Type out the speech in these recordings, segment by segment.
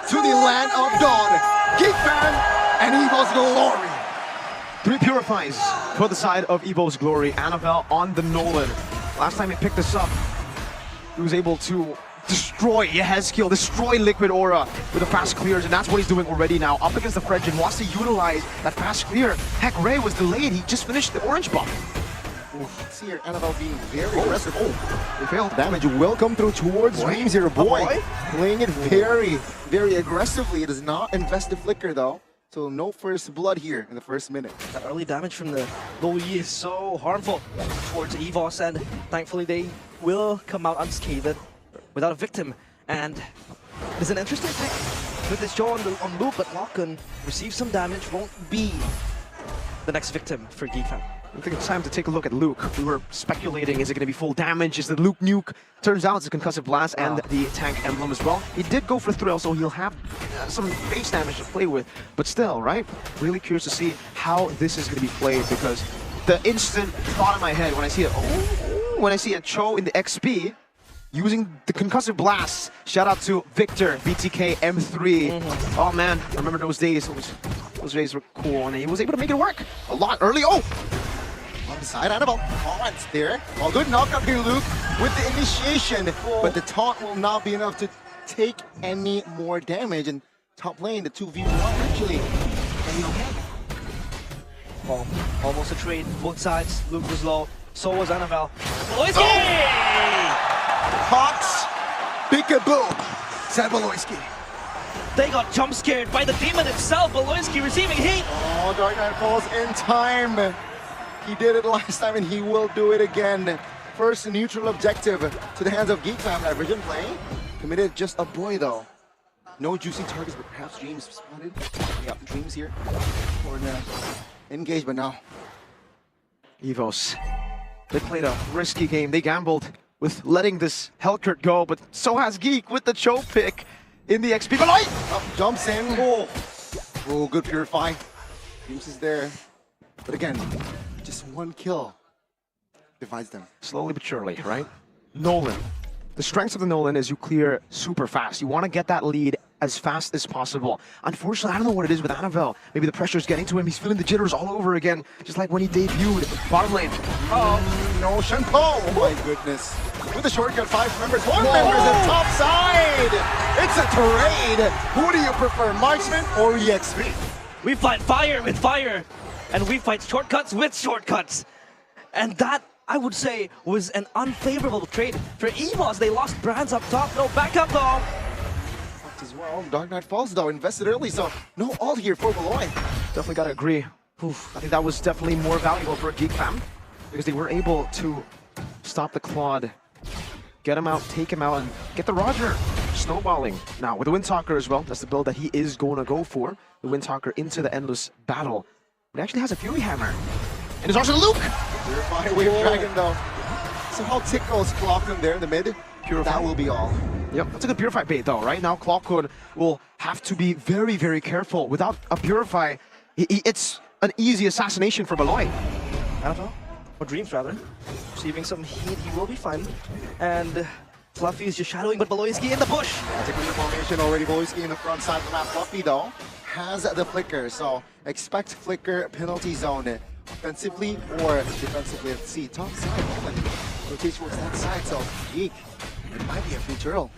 to the land of dawn. GEEK Fan and EVOS Glory. 3 purifies for the side of EVOS Glory. Annabelle on the Nolan. Last time he picked this up, he was able to destroy Yehezkiel, destroy Liquid Aura with a fast clears, and that's what he's doing already now. Up against the Fredgen, wants to utilize that fast clear. Heck, Ray was delayed. He just finished the orange buff. See here, Annabelle being very aggressive. They failed. Damage will come through towards Dreams here, boy. Playing it very aggressively. It does not invest the flicker though. So no first blood here in the first minute. That early damage from the low E is so harmful towards EVOS, and thankfully they will come out unscathed without a victim. And there's an interesting thing with this Joe on loop, but Locken receives some damage, won't be the next victim for GEEK Fan. I think it's time to take a look at Luke. We were speculating, is it going to be full damage? Is it Luke nuke? Turns out it's a concussive blast and the tank emblem as well. He did go for thrill, so he'll have some base damage to play with. But still, right? Really curious to see how this is going to be played, because the instant thought in my head when I see it, when I see a Cho in the XP using the concussive blast. Shout out to Victor, BTK M3. Oh man, I remember those days. Those days were cool, and he was able to make it work a lot early. Oh! On the side, Annabelle taunts there. Well, good knockup here, Luke, with the initiation. But the taunt will not be enough to take any more damage. And top lane, the 2v1 actually. Oh, almost a trade, both sides. Luke was low, so was Annabelle. Baloyski! Hawks, peekaboo, said Baloyski. They got jump scared by the demon itself. Baloyski receiving heat. Oh, Dark Knight falls in time. He did it last time and he will do it again. First neutral objective to the hands of GEEK Fan. Vision play. Committed just a boy though. No juicy targets, but perhaps Dreams spotted. Yeah, Dreams here. Or engage, but now. EVOS, they played a risky game. They gambled with letting this Hellcurt go, but so has GEEK with the Cho pick in the XP. Jumps in. Oh, good purify. Dreams is there. But again, just one kill divides them. Slowly but surely, right? Nolan. The strength of the Nolan is you clear super fast. You want to get that lead as fast as possible. Unfortunately, I don't know what it is with Annabelle. Maybe the pressure is getting to him. He's feeling the jitters all over again, just like when he debuted bottom lane. No, Shenpo! Oh my goodness. With the shortcut, 5 members, 1 member is at top side! It's a trade! Who do you prefer, marksman or EXP? We fight fire with fire, and we fight shortcuts with shortcuts. And that, I would say, was an unfavorable trade for EVOS. They lost brands up top, no backup though. As well, Dark Knight falls though, invested early, so no ult here for Baloy. Definitely gotta agree. I think that was definitely more valuable for GEEK Fan, because they were able to stop the Claude, get him out, take him out, and get the Roger snowballing. Now, with the Windtalker as well, that's the build that he is going to go for. The Windtalker into the endless battle. But he actually has a Fury Hammer. And there's also Luke! Purify Wave Dragon though. So how Tickles clocked him there in the mid. Purify. That will be all. Yep, that's a good Purify bait though, right? Now Clockwood will have to be very, very careful. Without a Purify, it's an easy assassination for Baloy. Annabelle, or Dreams rather, receiving some heat, he will be fine. And Fluffy is just shadowing, but Baloyski in the push. Taking the formation already, Baloyski in the front side of the map. Fluffy though has the flicker, so expect flicker penalty zone. Offensively or defensively. Let's see, top side, rotate towards that side, so GEEK. It might be a free turtle.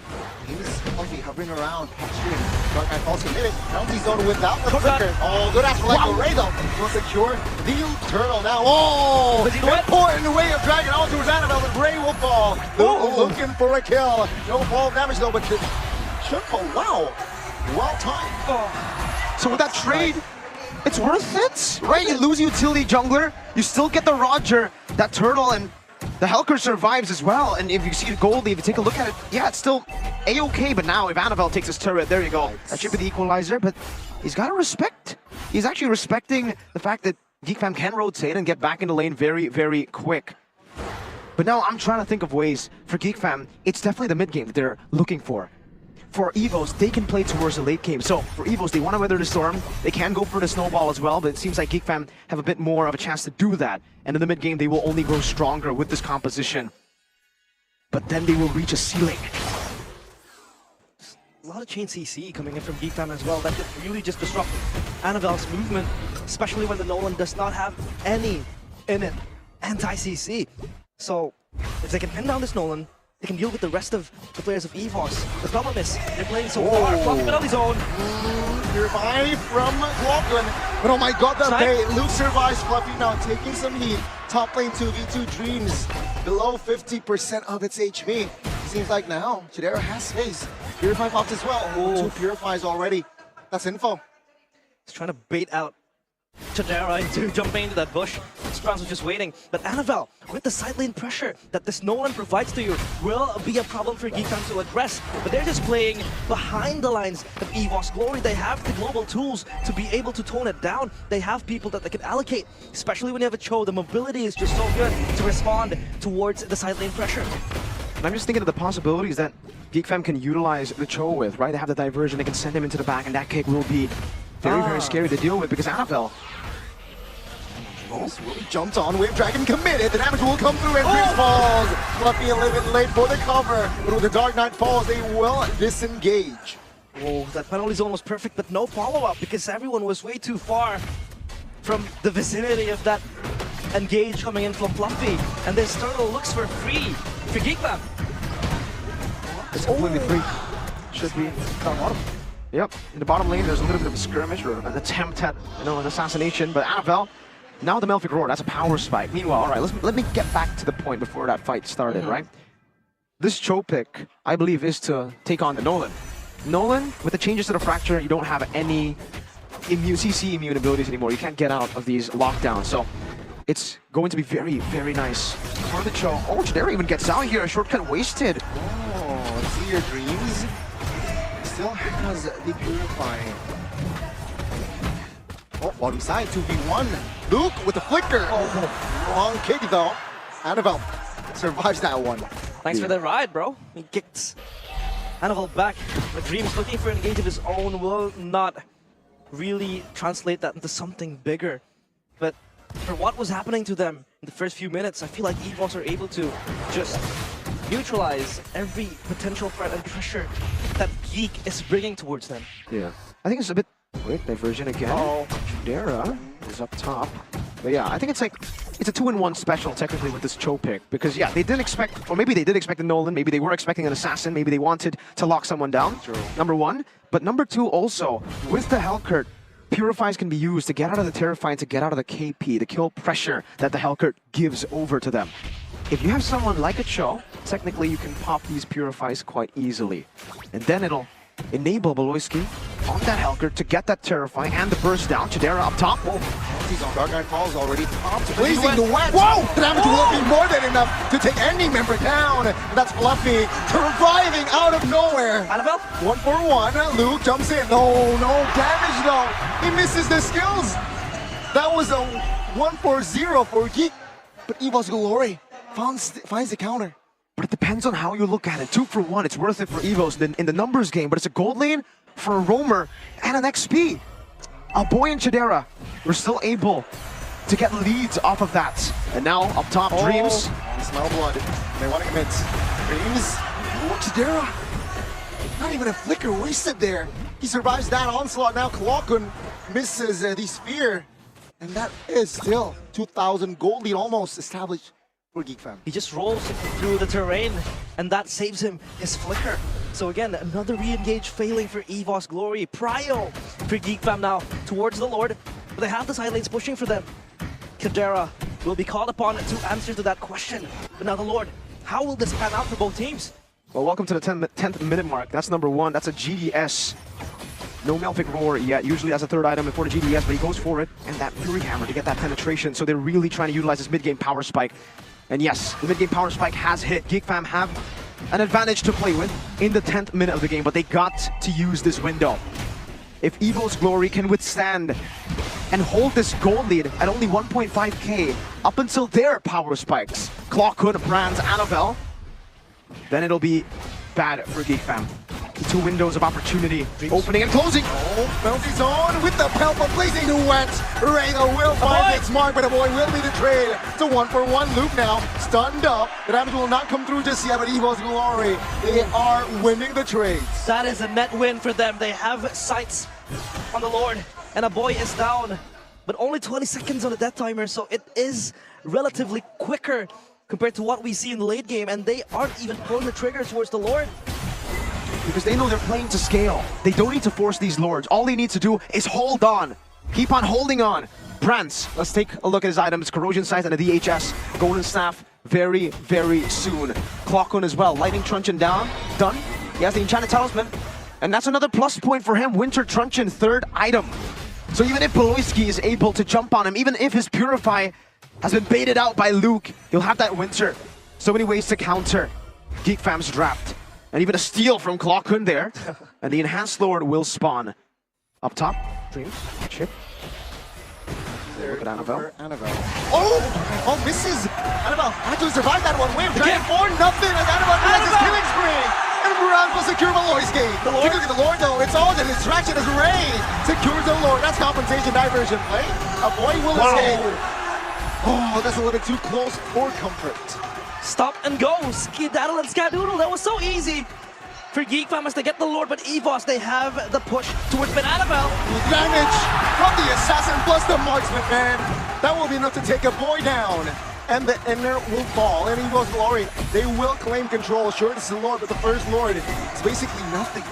He's Fluffy hovering around, posturing. Dark Knight falls committed. Penalty zone without the flicker. Oh, good after like Ray though. Will secure the turtle now. Oh, important way of dragging out towards Annabelle, but Ray will fall. Looking for a kill. No fall damage though, but Shenpo, wow. Well timed. So with that trade, it's worth it, right? You lose utility jungler, you still get the Roger, that turtle, and the Hellcurt survives as well. And if you see the Goldie, if you take a look at it, yeah, it's still a-okay. But now if Annabelle takes his turret, there you go. That should be the equalizer, but he's got to respect. He's actually respecting the fact that GEEK Fan can rotate and get back in the lane very, very quick. But now I'm trying to think of ways for GEEK Fan. It's definitely the mid game that they're looking for. For EVOS, they can play towards the late game. So for EVOS, they want to weather the storm. They can go for the snowball as well, but it seems like GEEK Fan have a bit more of a chance to do that. And in the mid game, they will only grow stronger with this composition. But then they will reach a ceiling. a lot of chain CC coming in from GEEK as well. That could really just disrupt Annabelle's movement, especially when the Nolan does not have any in it anti-CC. So if they can pin down this Nolan, they can deal with the rest of the players of EVOS. The problem is they're playing so far. Fluffy penalty zone. Purify from Lachlan. But oh my god, that bait. Luke survives. Fluffy now taking some heat. Top lane 2v2 Dreams below 50% of its HP. Seems like now Chidera has space. Purify popped as well. Oh, 2 Purifies already. That's info. He's trying to bait out Chidera into jumping into that bush. Strauss was just waiting. But Annabelle, with the side lane pressure that this Nolan provides to you, will be a problem for GEEK to address. But they're just playing behind the lines of EVOS Glory. They have the global tools to be able to tone it down. They have people that they can allocate, especially when you have a Cho. The mobility is just so good to respond towards the side lane pressure. And I'm just thinking of the possibilities that GEEK can utilize the Cho with, right? They have the diversion, they can send him into the back, and that kick will be very, very scary to deal with because Annabelle. Will be jumped on, Wave Dragon committed, the damage will come through and Dreams falls. Fluffy a little bit late for the cover, but with the Dark Knight falls, they will disengage. Oh, that penalty zone was perfect, but no follow-up because everyone was way too far from the vicinity of that engage coming in from Fluffy. And this turtle looks for free for GEEK. It's completely free. Should be down bottom. Yep, in the bottom lane, there's a little bit of a skirmish or an attempt at, an assassination, but Annabelle, now the Melfic Roar, that's a power spike. Meanwhile, all right, let me get back to the point before that fight started, right? This Cho pick, I believe, is to take on the Nolan. Nolan, with the changes to the Fracture, you don't have any CC immune abilities anymore. You can't get out of these lockdowns, so it's going to be very, very nice for the Cho. Oh, Chidera even gets out here, a shortcut wasted. Oh, let's see your Dreams. Still has the Purify. Oh, bottom side, 2v1. Luke with the flicker. Oh, wrong kick though. Annabelle survives that one. Thanks for the ride, bro. He kicked Annabelle back. The Dreams looking for an engage of his own will not really translate that into something bigger. But for what was happening to them in the first few minutes, I feel like EVOS are able to just neutralize every potential threat and pressure that GEEK is bringing towards them. Yeah, I think it's a bit... Wait, diversion again. Oh, Chidera is up top. But yeah, I think it's like, it's a 2-in-1 special technically with this Cho pick. Because yeah, they didn't expect, or maybe they did expect a Nolan, maybe they were expecting an assassin, maybe they wanted to lock someone down. True. Number one. But number two also, with the Hellcurt, Purifies can be used to get out of the Terrifying, to get out of the KP, the kill pressure that the Hellcurt gives over to them. If you have someone like a Cho, technically you can pop these Purifies quite easily. And then it'll enable Beloyski on that Hellcurt to get that Terrifying and the burst down. Chidera up top. Oh, he's on Dark Knight Falls already popped. Blazing the wet. Whoa! The damage will be more than enough to take any member down. That's Fluffy reviving out of nowhere. Annabelle? 1-for-1. Luke jumps in. No damage though. He misses the skills. That was a 1-for-0 for GEEK. But EVOS Glory finds the counter. But it depends on how you look at it. 2-for-1, it's worth it for EVOS in the numbers game, but it's a gold lane for a roamer and an XP. A boy and Chidera were still able to get leads off of that. And now up top, Dreams. Smell blood. They want to commit. Dreams. Oh, Chidera. Not even a flicker wasted there. He survives that onslaught. Now Klokun misses the spear. And that is still 2,000 gold lead almost established. GEEK. He just rolls through the terrain, and that saves him his flicker. So again, another re-engage failing for EVOS Glory. Prio for GEEK now towards the Lord, but they have the side lanes pushing for them. Chidera will be called upon to answer to that question. But now the Lord, how will this pan out for both teams? Well, welcome to the 10th minute mark. That's number one. That's a GDS. No Melfic Roar yet. Usually that's a third item before the GDS, but he goes for it. And that Fury Hammer to get that penetration. So they're really trying to utilize this mid-game power spike. And yes, the mid-game power spike has hit. GEEK have an advantage to play with in the 10th minute of the game, but they got to use this window. If EVOS Glory can withstand and hold this gold lead at only 1.5k up until their power spikes, Klokun, Brands, Annabelle, then it'll be bad for GEEK. Two windows of opportunity, opening and closing. Oh, penalty zone with the help of Blazing Duet. Rego will find its mark, but a boy will be the trade. It's a 1-for-1 loop now. Stunned up. The damage will not come through just yet, but EVOS Glory, they are winning the trades. That is a net win for them. They have sights on the Lord, and a boy is down, but only 20 seconds on the death timer, so it is relatively quicker compared to what we see in the late game, and they aren't even pulling the trigger towards the Lord. Because they know they're playing to scale. They don't need to force these Lords. All they need to do is hold on. Keep on holding on. Brands, let's take a look at his items. Corrosion Sight and a DHS. Golden Staff very, very soon. Clockun as well. Lightning Truncheon down. Done. He has the Enchanted Talisman. And that's another plus point for him. Winter Truncheon, third item. So even if Beloyski is able to jump on him, even if his Purify has been baited out by Luke, he'll have that Winter. So many ways to counter Geek Fam's draft. And even a steal from Clockun there. And the Enhanced Lord will spawn. Up top, Dreams, chip. Look at Annabelle. Oh, misses. Annabelle had to survive that one win. Trying 4-0 as Annabelle has his killing spree. And Brown will secure Beloyski. Take a look at the Lord though. It's all the distraction as Ray secures the Lord. That's compensation diversion play. A boy will escape. Oh, that's a little bit too close for comfort. Stop and go. Skedaddle and Skadoodle. That was so easy for Geek Fam as they get the Lord, but EVOS, they have the push towards Mid Annabelle. Damage from the Assassin plus the Marksman, man. That will be enough to take a boy down. And the Inner will fall. And EVOS Glory, they will claim control. Sure, this is the Lord, but the first Lord is basically nothing.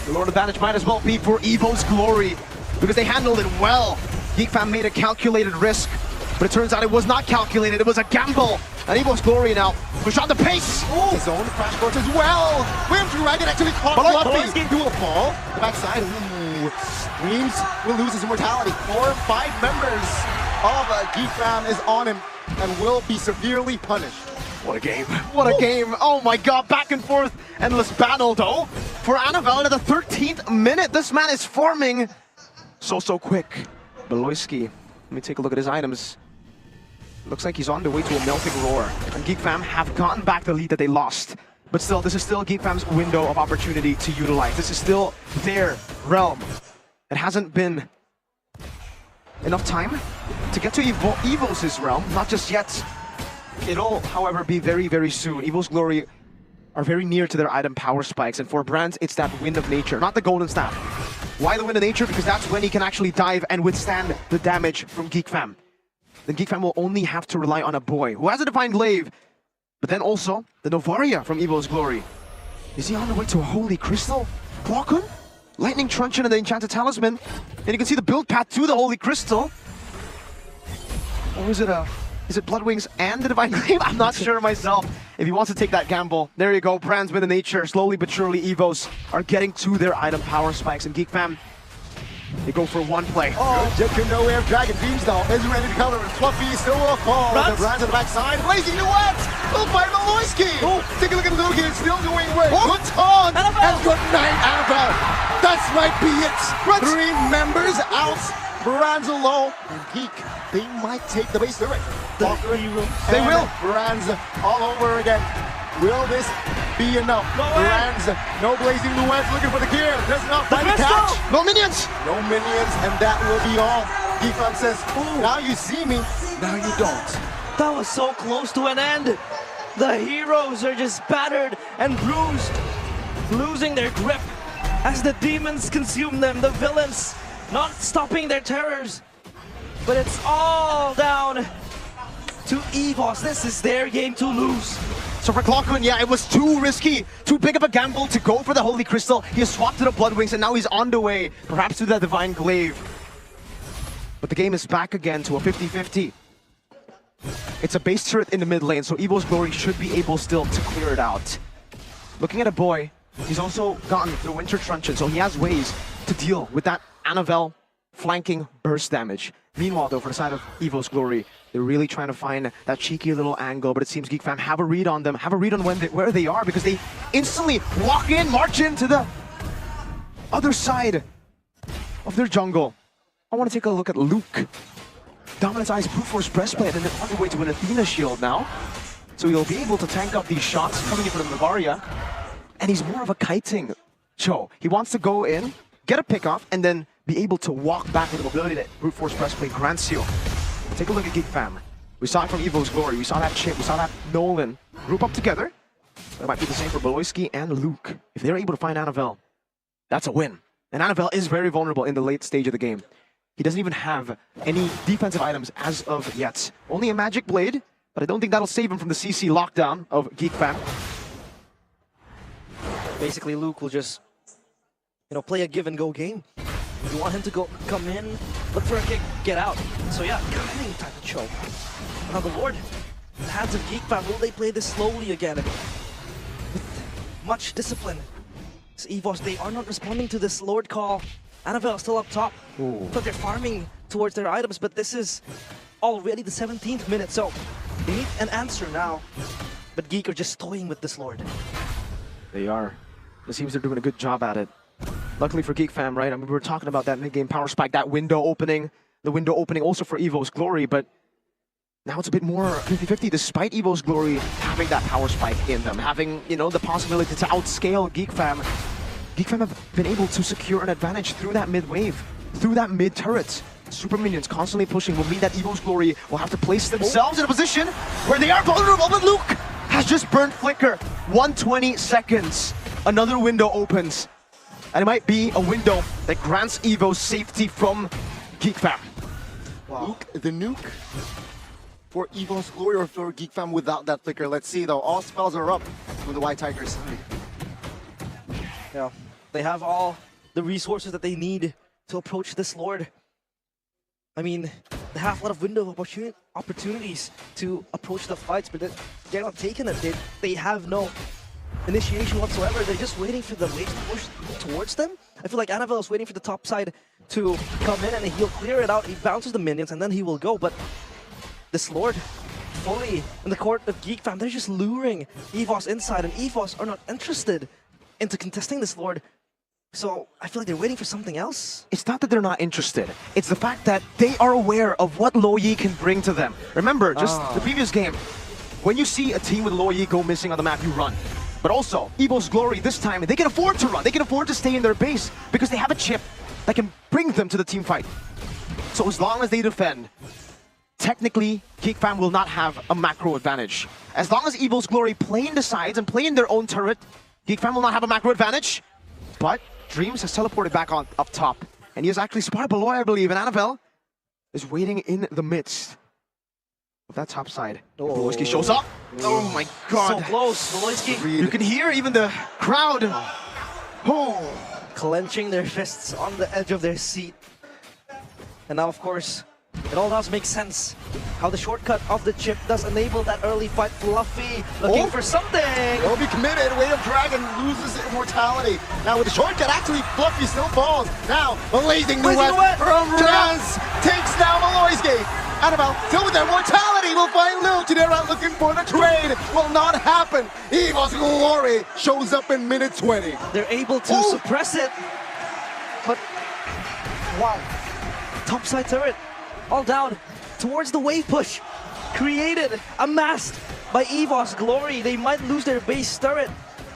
The Lord advantage might as well be for EVOS Glory because they handled it well. Geek Fam made a calculated risk, but it turns out it was not calculated. It was a gamble. And EVOS Glory now push on the pace. Oh, his own crash course as well. William Dragon actually caught Fluffy. He will fall. The backside. Ooh. Dreams will lose his immortality. 4 or 5 members of Geek Fam is on him and will be severely punished. What a game. What a game. Oh my god, back and forth. Endless battle though. For Annabelle at the 13th minute. This man is forming so quick. Beloyski. Let me take a look at his items. Looks like he's on the way to a melting roar. And Geek Fam have gotten back the lead that they lost. But still, this is still Geek Fam's window of opportunity to utilize. This is still their realm. It hasn't been enough time to get to EVOS' realm. Not just yet. It'll, however, be very soon. EVOS Glory are very near to their item power spikes. And for Brands, it's that Wind of Nature, not the Golden Staff. Why the Wind of Nature? Because that's when he can actually dive and withstand the damage from Geek Fam. Then Geek Fam will only have to rely on a boy who has a Divine Glaive, but then also the Novaria from EVOS Glory. Is he on the way to a Holy Crystal? Clockun? Lightning Truncheon and the Enchanted Talisman. And you can see the build path to the Holy Crystal. Or is it Bloodwings and the Divine Glaive? I'm not sure myself. If he wants to take that gamble, there you go. Brands with the nature. Slowly but surely EVOS are getting to their item power spikes. And Geek Fam, they go for one play. Oh, Jekino Wave Dragon Dreams though is ready to counter, and Fluffy still will fall. The Brands on the backside. Blazing Duet will find Beloyski. Take a look at Luke here, still doing work. Good taunt and good night, Annabelle. That might be it. 3 members out. Brands alone and Geek. They might take the base. They're right. They will. Brands all over again. Will this be enough? Brands, no Blazing Duets looking for the gear. Does not find the catch. No minions. No minions, and that will be all. Geek Fam says, now you see me, now you don't. That was so close to an end. The heroes are just battered and bruised, losing their grip as the demons consume them. The villains not stopping their terrors. But it's all down to EVOS. This is their game to lose. So for Clockun, yeah, it was too risky, too big of a gamble to go for the Holy Crystal. He has swapped to the Bloodwings and now he's on the way, perhaps to the Divine Glaive. But the game is back again to a 50-50. It's a base turret in the mid lane, so EVOS Glory should be able still to clear it out. Looking at a boy, he's also gotten the Winter Truncheon, so he has ways to deal with that Annabelle flanking burst damage. Meanwhile, though, for the side of EVOS Glory, they're really trying to find that cheeky little angle, but it seems Geek Fam have a read on them, have a read on where they are, because they instantly walk in, march into the other side of their jungle. I want to take a look at Luke. Dominance Eyes, Brute Force Breastplate, and then on the way to an Athena shield now. So he'll be able to tank up these shots coming in from the Novaria. And he's more of a kiting Cho. He wants to go in, get a pick off, and then be able to walk back with the mobility that brute force press play grants you. Take a look at GEEK Fam. We saw it from EVO's Glory. We saw that Chip. We saw that Nolan group up together. That might be the same for Beloyski and Luke. If they're able to find Annabelle, that's a win. And Annabelle is very vulnerable in the late stage of the game. He doesn't even have any defensive items as of yet. Only a Magic Blade, but I don't think that'll save him from the CC lockdown of GEEK Fam. Basically, Luke will just, play a give-and-go game. You want him to come in, look for a kick, get out. So yeah, kiting type of Cho. Now the Lord, the hands of GEEK Fam, will they play this slowly again? With much discipline. This EVOS, they are not responding to this Lord call. Annabelle still up top. But they're farming towards their items, but this is already the 17th minute, so they need an answer now. But GEEK are just toying with this Lord. They are. It seems they're doing a good job at it. Luckily for GEEK Fam, right? I mean, we were talking about that mid-game power spike, that window opening. The window opening also for EVO's Glory, but now it's a bit more 50-50 despite EVO's Glory having that power spike in them, having, the possibility to outscale GEEK Fam. GEEK Fam have been able to secure an advantage through that mid-wave, through that mid-turret. Super minions constantly pushing will mean that EVO's Glory will have to place themselves in a position where they are vulnerable, but Luke has just burned Flicker. 120 seconds. Another window opens. And it might be a window that grants EVO safety from GEEK Fam. Wow. Luke, the nuke for EVO's Glory or for GEEK Fam without that flicker. Let's see though. All spells are up from the White Tigers side. Yeah, they have all the resources that they need to approach this Lord. I mean, they have a lot of window opportunities to approach the fights, but they're not taking it. They have no initiation whatsoever. They're just waiting for the wave to push towards them. I feel like Annabelle is waiting for the top side to come in and he'll clear it out. He bounces the minions and then he will go. But this Lord, fully in the court of GEEK Fam, they're just luring EVOS inside, and EVOS are not interested into contesting this Lord. So I feel like they're waiting for something else. It's not that they're not interested. It's the fact that they are aware of what Lo Yi can bring to them. Remember, just the previous game, when you see a team with Lo Yi go missing on the map, you run. But also, EVO's Glory this time, they can afford to run. They can afford to stay in their base because they have a chip that can bring them to the team fight. So as long as they defend, technically, GEEK Fam will not have a macro advantage. As long as EVO's Glory play in the sides and play in their own turret, GEEK Fam will not have a macro advantage. But Dreams has teleported back on up top. And he has actually spotted below, I believe, and Annabelle is waiting in the midst of that top side. Beloyski shows up. Oh my god. So close, Beloyski. You can hear even the crowd. Clenching their fists on the edge of their seat. And now, of course, it all does make sense. How the shortcut of the chip does enable that early fight. Fluffy looking for something. He'll be committed. Weight of Dragon loses immortality. Now with the shortcut, actually Fluffy still falls. Now, blazing duet from Raz takes down Beloyski. Annabelle still with their mortality. Will find Lil. Chidera looking for the trade. Will not happen. EVO's Glory shows up in minute 20. They're able to suppress it. But, wow. Topside turret. All down towards the wave push. Created, amassed by EVO's Glory. They might lose their base turret,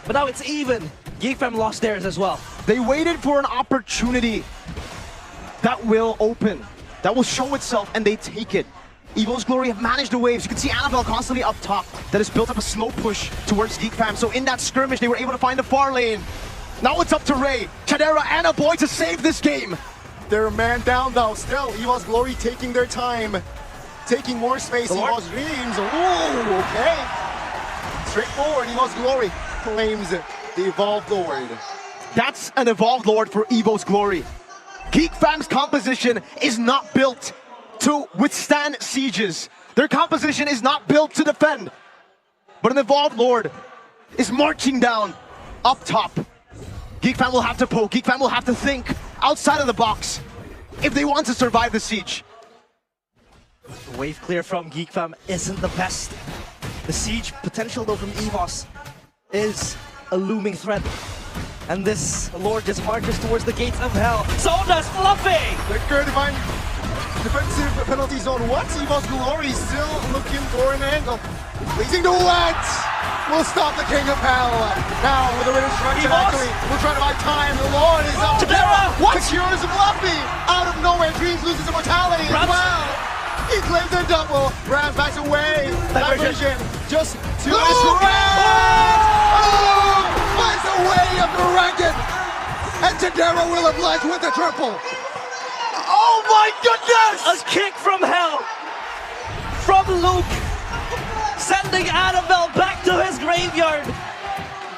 but now it's even. GEEK Fam lost theirs as well. They waited for an opportunity that will open, that will show itself, and they take it. EVO's Glory have managed the waves. You can see Annabelle constantly up top that has built up a slow push towards GEEK Fam. So in that skirmish, they were able to find the far lane. Now it's up to Ray, Chadera, and a boy to save this game. They're man down though. Still, EVO's Glory taking their time. Taking more space. EVO's Dreams. Ooh, okay. Straightforward. EVO's Glory claims the Evolved Lord. That's an Evolved Lord for EVO's Glory. GEEK Fam's composition is not built to withstand sieges. Their composition is not built to defend. But an Evolved Lord is marching down up top. GEEK Fam will have to poke. GEEK Fam will have to think outside of the box if they want to survive the siege. The wave clear from GEEK Fam isn't the best. The siege potential though from EVOS is a looming threat. And this Lord just marches towards the gates of hell. So does Fluffy! Flicker divine defensive penalty zone. What? EVO's Glory still looking for an angle. Blazing duet! will stop the King of Hell. Now with the British strike EVOS. trajectory, we'll try to buy time. The Lord is up. Chidera! What? Secures Fluffy. Out of nowhere, Dreams loses immortality as Rams. well. He claims a double. Rams backs away. Diversion. Diversion. Just to this Rams. Oh! Finds a way of the Dragon. And Chidera will oblige with the triple. Oh my goodness! A kick from hell from Luke, sending Annabelle back to his graveyard.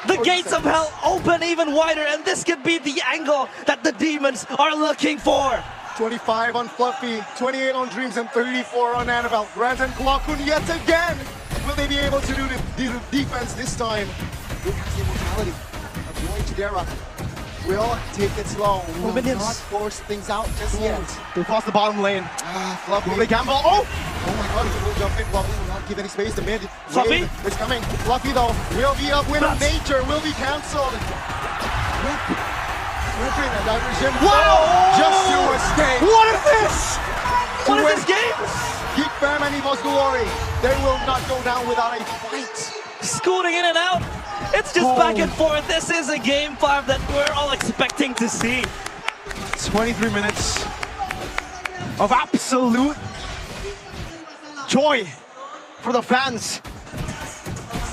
The gates of hell open even wider, and this could be the angle that the demons are looking for. 25 on Fluffy, 28 on Dreams, and 34 on Annabelle. Grant and Klokun yet again. Will they be able to do the defense this time? Luke has the immortality. Avoid Chidera. Will take it slow. Will minions. not force things out just yet. They've lost the bottom lane. Fluffy. Will they gamble? Oh! Oh my god, he will jump in. Fluffy will not give any space. The mid Fluffy? wave is coming. Fluffy though will be up. Win of Nuts. nature will be cancelled. Ripping a diversion. Whoa! Just to escape. What is this? What is this game? Geek Fam and EVOS Glory. They will not go down without a fight. Scooting in and out. It's just back and forth. This is a game 5 that we're all expecting to see. 23 minutes of absolute joy for the fans.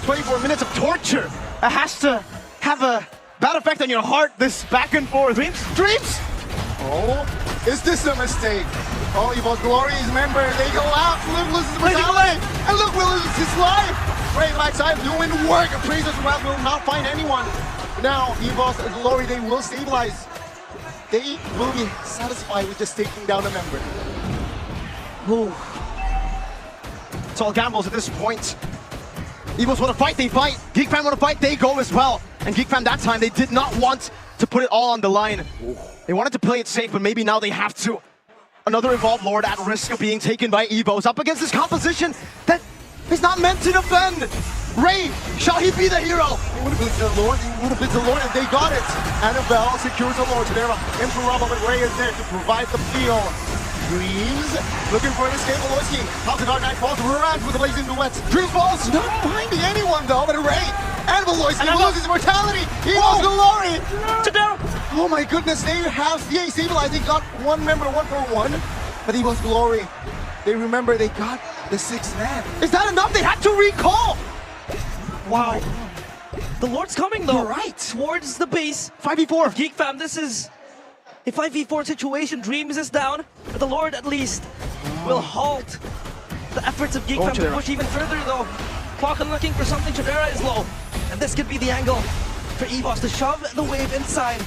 24 minutes of torture. It has to have a bad effect on your heart, this back and forth. Dreams? Oh, is this a mistake? Oh, EVOS Glory's member, they go out. Luke loses mortality. And Luke will lose his life. Great backside doing work. Praises Route will not find anyone. Now, EVOS Glory, they will stabilize. They will be satisfied with just taking down a member. Ooh. It's all gambles at this point. EVOS want to fight, they fight. Geek Fam want to fight, they go as well. And Geek Fam that time, they did not want to put it all on the line. They wanted to play it safe, but maybe now they have to. Another Evolved Lord at risk of being taken by EVOS up against this composition that is not meant to defend. Ray, shall he be the hero? They would have been the Lord, and they got it. Annabelle secures the Lord. There, Emperor but Ray is there to provide the feel. Dreams looking for an escape. Aloyski, House of Dark Knight falls around with the blazing duets. Dreams falls, not finding anyone though, but Ray and Aloyski loses mortality. EVOS Glory. Oh my goodness, they have stabilized. They got one member, 1-for-1. But EVOS Glory, they remember they got the 6th man. Is that enough? They had to recall. Wow. The Lord's coming though. You're right. Towards the base. 5v4. Geek Fam, this is a 5v4 situation. Dreams is down, but the Lord at least will halt the efforts of Geek Fam to Chidera. push even further though. Klokun looking for something. Chidera is low. And this could be the angle for EVOS to shove the wave inside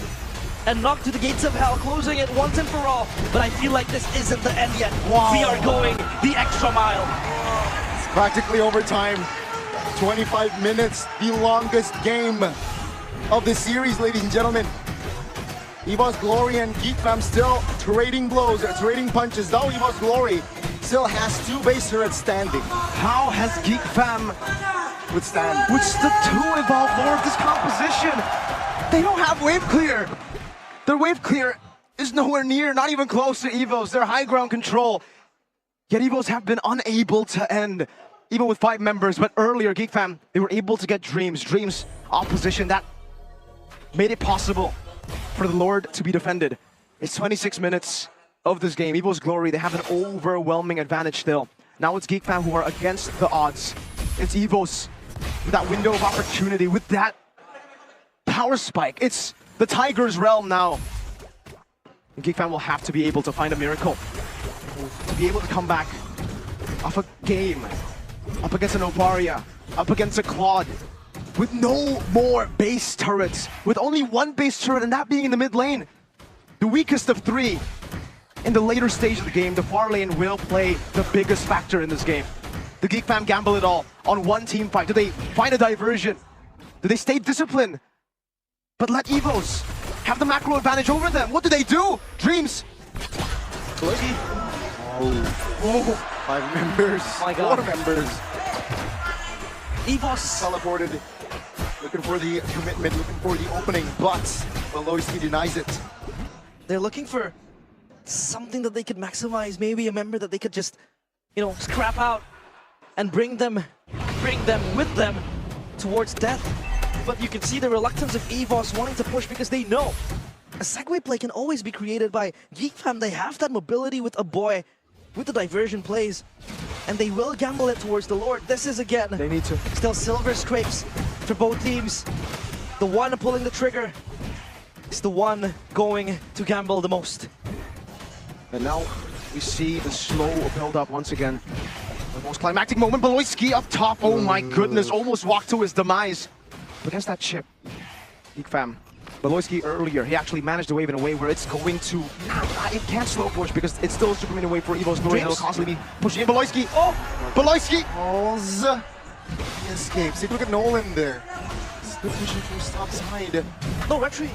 and knock to the gates of hell, closing it once and for all. But I feel like this isn't the end yet. Wow. We are going the extra mile. Practically overtime. 25 minutes, the longest game of the series, ladies and gentlemen. EVOS Glory and Geek Fam still trading blows, trading punches. Though EVOS Glory still has 2 base turrets standing. How has Geek Fam Withstand. withstood 2 Evolved Lord of this composition? They don't have wave clear. Their wave clear is nowhere near, not even close to EVOS. Their high ground control. Yet EVOS have been unable to end, even with 5 members. But earlier, Geek Fam, they were able to get Dreams opposition that made it possible for the Lord to be defended. It's 26 minutes of this game. EVOS Glory, they have an overwhelming advantage still. Now it's Geek Fam who are against the odds. It's EVOS with that window of opportunity, with that power spike. It's the Tiger's realm now. And Geek Fam will have to be able to find a miracle to be able to come back off a game up against an Oparia, up against a Claude, with no more base turrets, with only 1 base turret, and that being in the mid lane. The weakest of 3. In the later stage of the game, the far lane will play the biggest factor in this game. The Geek Fam gamble it all on 1 team fight. Do they find a diversion? Do they stay disciplined, but let EVOS have the macro advantage over them? What do? Dreams. Oh, 5 members. My God. 4 members. EVOS Teleported. Looking for the commitment, looking for the opening, but Aloyski denies it. they're looking for something that they could maximize, maybe a member that they could just, scrap out and bring them with them. towards death. But you can see the reluctance of EVOS wanting to push because they know a segue play can always be created by GEEK fam. They have that mobility with a boy, with the diversion plays, and they will gamble it towards the Lord. This is again, They need to. still silver scrapes for both teams. The one pulling the trigger is the one going to gamble the most. And now we see the slow build up once again. The most climactic moment, Beloyski up top. Oh my goodness, almost walked to his demise. Against that chip, GEEK fam. Beloyski earlier, he actually managed to wave in a way where it's going to... It can't slow push because it's still super mini wave for EVOS Glory. He'll constantly be pushing in. Beloyski. Oh! Beloyski! Falls. He escapes. Take a look at Nolan there. Still pushing from top side. No retreat.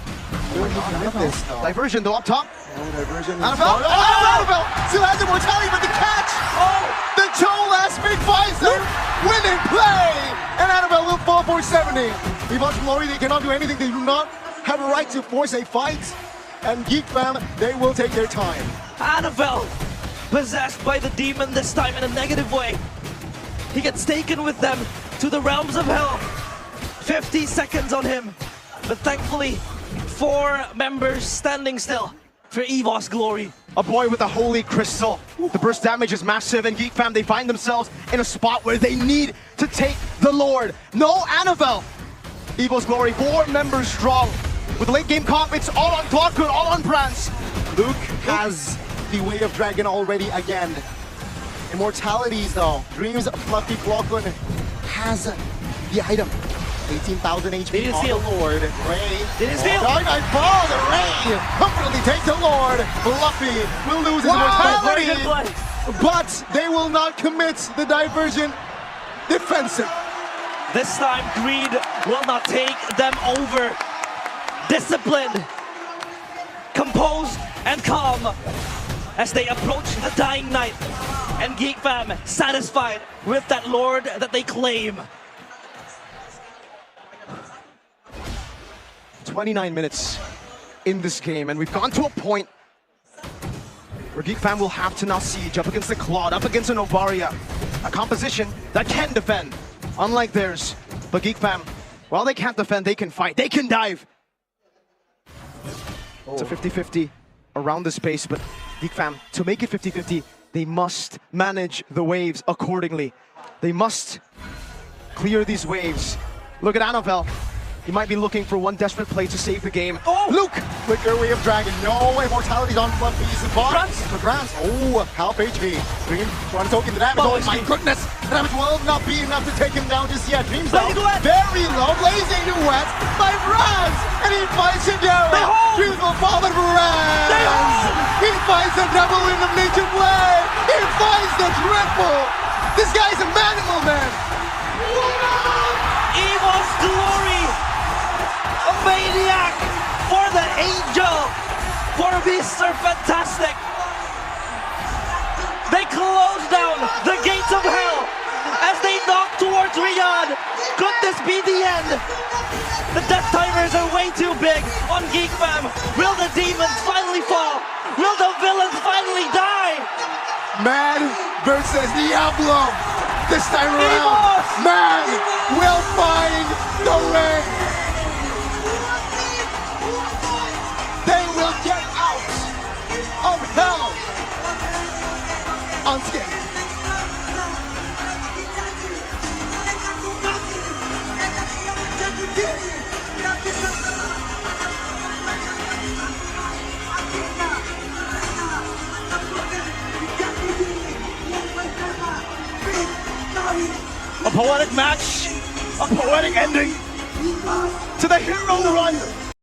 Really not this though. Diversion though up top. No diversion. Annabelle! Oh, Annabelle! Still has immortality, but the catch! Oh! The Joe last big Pfizer! Winning play! And Annabelle will fall for 70. EVOS Glory, they cannot do anything. They do not have a right to force a fight. And GEEK fam, they will take their time. Annabelle, possessed by the demon this time in a negative way. He gets taken with them to the realms of hell. 50 seconds on him. But thankfully, 4 members standing still for EVOS Glory. A boy with a holy crystal. The burst damage is massive, and GEEK fam, they find themselves in a spot where they need to take the Lord. No Annabelle! EVOS Glory, 4 members strong. With late game comp, it's all on Glockud, all on Prance. Luke has the Way of Dragon already again. Immortalities though. Dreams Fluffy Glockud has the item. 18,000 HP Didn't on steal. the Lord. Ray. Didn't steal. Dark Knight falls. Ray comfortably takes the Lord. Fluffy will lose his Very good immortality. play. But they will not commit the diversion. Defensive. This time, greed will not take them over. Disciplined, composed, and calm as they approach the dying night. And GEEK fam satisfied with that Lord that they claim. 29 minutes in this game, and we've gone to a point where GEEK fam will have to now siege up against the Claude, up against an Ovaria, a composition that can defend, unlike theirs. But GEEK fam, while they can't defend, they can fight, they can dive. It's a 50-50 around the space, but GEEK fam, to make it 50-50, they must manage the waves accordingly. They must clear these waves. Look at Annabelle. He might be looking for one desperate play to save the game. Oh! Luke! Flicker, Way of Dragon. No immortalities on Fluffy's bar. For Grants. Oh, half HP. Dream trying to token the damage. Oh my goodness! The damage will not be enough to take him down just yet. Dream's down. Very low. Blazing duet by Franz! And he fights him down. Dreams will fall on Franz! He finds the double elimination play! He finds the triple! This guy's a manimal, man! EVOS Glory! A maniac for the angel! For Mr. Fantastic! They close down the gates of hell as they knock towards Riyadh. Could this be the end? The death timers are way too big on GEEK fam. Will the demons finally fall? Will the villains finally die? Man versus Diablo. This time around, EVOS! man will find the way. They will get out of hell unscathed. A poetic match, a poetic ending to the hero run